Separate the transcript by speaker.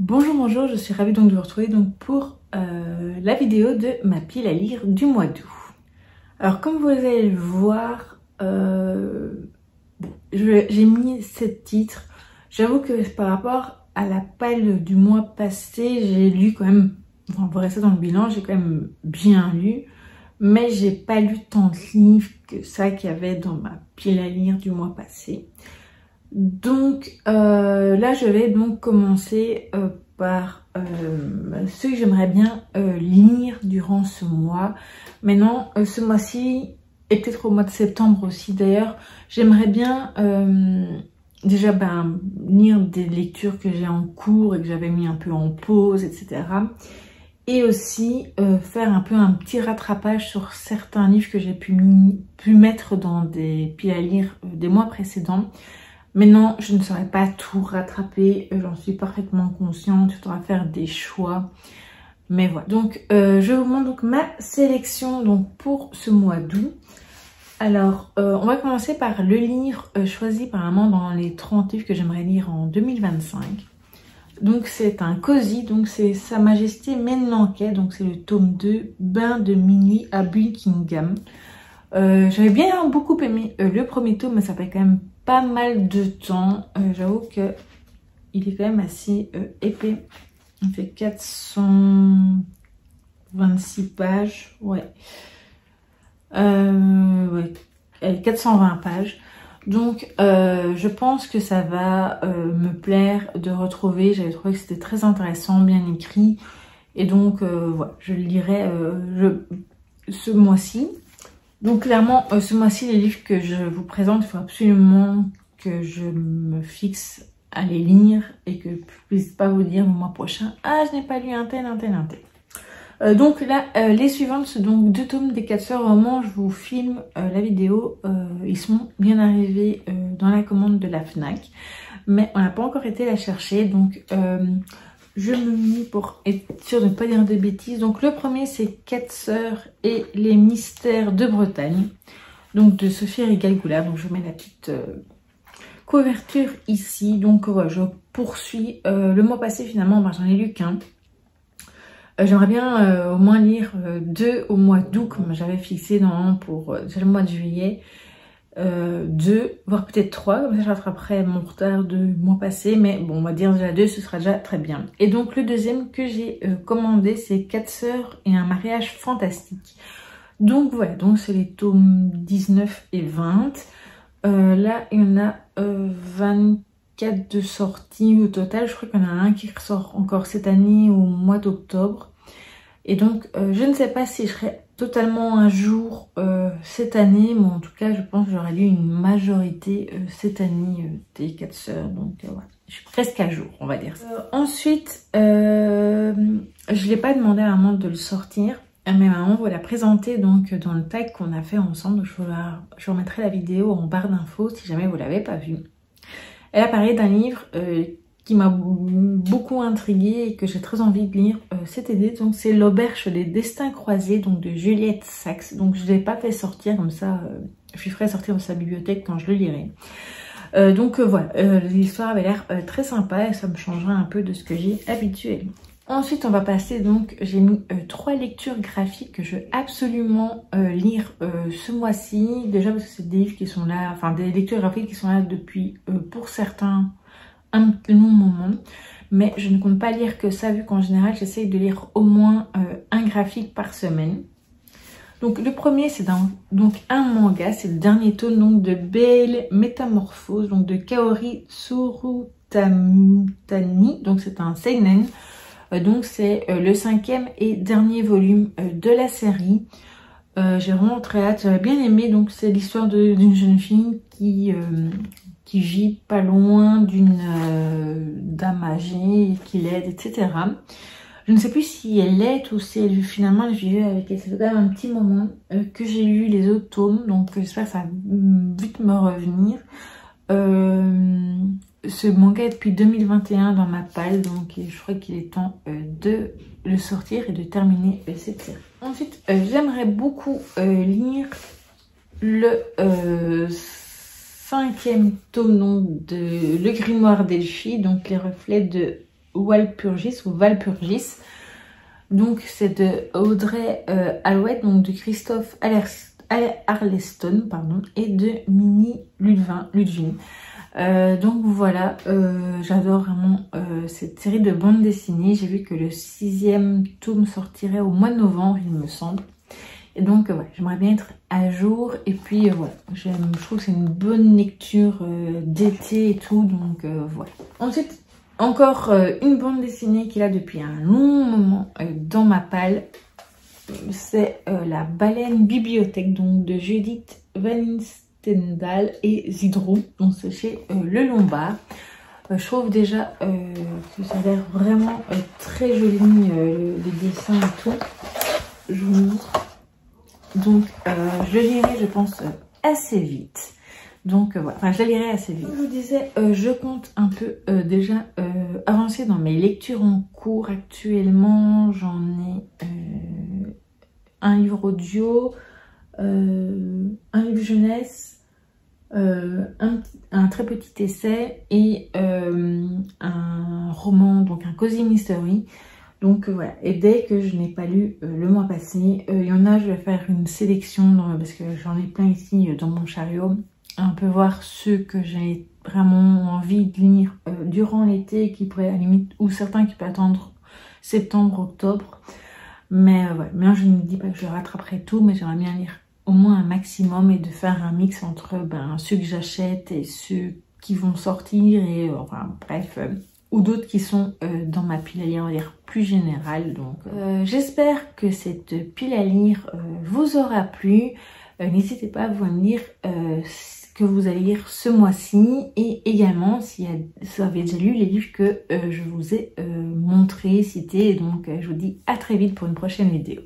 Speaker 1: Bonjour, bonjour, je suis ravie donc de vous retrouver donc pour la vidéo de ma pile à lire du mois d'août. Alors comme vous allez le voir, j'ai mis 7 titres. J'avoue que par rapport à la pile du mois passé, j'ai lu quand même, enfin pour rester dans le bilan, j'ai quand même bien lu. Mais j'ai pas lu tant de livres que ça qu'il y avait dans ma pile à lire du mois passé. Donc là je vais donc commencer par ce que j'aimerais bien lire durant ce mois. Maintenant ce mois-ci et peut-être au mois de septembre aussi d'ailleurs, j'aimerais bien déjà lire des lectures que j'ai en cours et que j'avais mis un peu en pause, etc. Et aussi faire un peu un petit rattrapage sur certains livres que j'ai pu mettre dans des piles à lire des mois précédents. Maintenant, je ne saurais pas tout rattraper, j'en suis parfaitement consciente, je dois faire des choix. Mais voilà, donc je vous montre donc ma sélection donc, pour ce mois d'août. Alors, on va commencer par le livre choisi par maman dans les 30 livres que j'aimerais lire en 2025. Donc c'est un cosy, donc c'est Sa Majesté Menlankai, donc c'est le tome 2, Bain de minuit à Buckingham. J'avais bien beaucoup aimé le premier tome, mais ça fait quand même pas mal de temps. J'avoue que il est quand même assez épais. Il fait 426 pages, ouais. 420 pages. Donc je pense que ça va me plaire de retrouver. J'avais trouvé que c'était très intéressant, bien écrit. Et donc voilà, je le lirai ce mois-ci. Donc clairement, ce mois-ci, les livres que je vous présente, il faut absolument que je me fixe à les lire et que je ne puisse pas vous dire le mois prochain « Ah, je n'ai pas lu un tel, un tel, un tel ». Donc là, les suivantes, c'est donc 2 tomes des 4 sœurs. Au moment où je vous filme la vidéo, ils sont bien arrivés dans la commande de la FNAC. Mais on n'a pas encore été la chercher, donc je me mets pour être sûre de ne pas dire de bêtises. Donc le premier, c'est 4 sœurs et les mystères de Bretagne. Donc de Sophie Rigail-Goulard. Donc je mets la petite couverture ici. Donc voilà, je poursuis. Le mois passé, finalement, j'en ai lu qu'un. J'aimerais bien au moins lire 2 au mois d'août, comme j'avais fixé normalement pour le mois de juillet. 2, voire peut-être 3, comme ça je rattraperai mon retard du mois passé. Mais bon, on va dire déjà 2, ce sera déjà très bien. Et donc le deuxième que j'ai commandé, c'est 4 sœurs et un mariage fantastique. Donc voilà, donc c'est les tomes 19 et 20. Là, il y en a 24 de sortie au total. Je crois qu'il y en a un qui ressort encore cette année au mois d'octobre. Et donc, je ne sais pas si je serai totalement à jour cette année, mais en tout cas, je pense que j'aurai lu une majorité cette année des 4 sœurs. Donc, voilà, je suis presque à jour, on va dire. Ensuite, je ne l'ai pas demandé à maman de le sortir. Mais maman vous la présenter donc dans le tag qu'on a fait ensemble. Je vous remettrai la vidéo en barre d'infos si jamais vous ne l'avez pas vue. Elle a parlé d'un livre qui m'a beaucoup intriguée et que j'ai très envie de lire cet été. Donc c'est L'Auberge des Destins Croisés donc de Juliette Saxe. Donc je ne l'ai pas fait sortir comme ça. Je lui ferai sortir de sa bibliothèque quand je le lirai. Donc voilà, l'histoire avait l'air très sympa et ça me changerait un peu de ce que j'ai habituellement. Ensuite, on va passer donc, j'ai mis 3 lectures graphiques que je veux absolument lire ce mois-ci. Déjà parce que c'est des livres qui sont là, enfin des lectures graphiques qui sont là depuis, pour certains, un long moment. Mais je ne compte pas lire que ça, vu qu'en général, j'essaye de lire au moins un graphique par semaine. Donc le premier, c'est donc un manga, c'est le dernier tome donc, de Belle Métamorphose, donc de Kaori Tsurutani. Donc c'est un seinen. Donc c'est le 5e et dernier volume de la série. J'ai vraiment très hâte, j'avais bien aimé. Donc c'est l'histoire d'une jeune fille qui vit pas loin d'une dame âgée qui l'aide, etc. Je ne sais plus si elle l'aide ou si finalement elle vivait avec elle. C'est quand même un petit moment que j'ai lu les autres tomes. Donc j'espère que ça va vite me revenir. Ce manga est depuis 2021 dans ma palle, donc je crois qu'il est temps de le sortir et de terminer cette série. Ensuite, j'aimerais beaucoup lire le 5e tome donc, de Le Grimoire d'Elphie, donc Les Reflets de Walpurgis ou Valpurgis. Donc c'est de Audrey Alouette, donc de Christophe Arleston, pardon, et de Minnie Ludwig. Donc voilà, j'adore vraiment cette série de bandes dessinées. J'ai vu que le 6e tome sortirait au mois de novembre, il me semble. Et donc voilà, j'aimerais bien être à jour. Et puis voilà, je trouve que c'est une bonne lecture d'été et tout. Donc voilà. Ensuite, encore une bande dessinée qu'il a depuis un long moment dans ma palle. C'est La Baleine Bibliothèque, donc de Judith Van Stendhal et Zidrou. Donc c'est chez Le Lombard. Je trouve déjà que ça a l'air vraiment très joli, les dessins et tout. Je vous montre. Donc je le lirai, je pense, assez vite. Donc voilà, enfin je la lirai assez vite. Comme je vous disais, je compte un peu déjà avancer dans mes lectures en cours actuellement. J'en ai un livre audio, un livre jeunesse, un très petit essai et un roman, donc un cozy mystery. Donc voilà, et dès que je n'ai pas lu le mois passé, il y en a, je vais faire une sélection parce que j'en ai plein ici dans mon chariot. Un peu voir ceux que j'ai vraiment envie de lire durant l'été, qui pourraient à la limite, ou certains qui peuvent attendre septembre, octobre. Mais ouais, mais je ne dis pas que je rattraperai tout, mais j'aimerais bien lire au moins un maximum et de faire un mix entre ceux que j'achète et ceux qui vont sortir et enfin bref, ou d'autres qui sont dans ma pile à lire, on va dire plus générale. Donc j'espère que cette pile à lire vous aura plu. N'hésitez pas à vous dire ce que vous allez lire ce mois-ci et également si vous avez déjà lu les livres que je vous ai montrés, cités. Donc je vous dis à très vite pour une prochaine vidéo.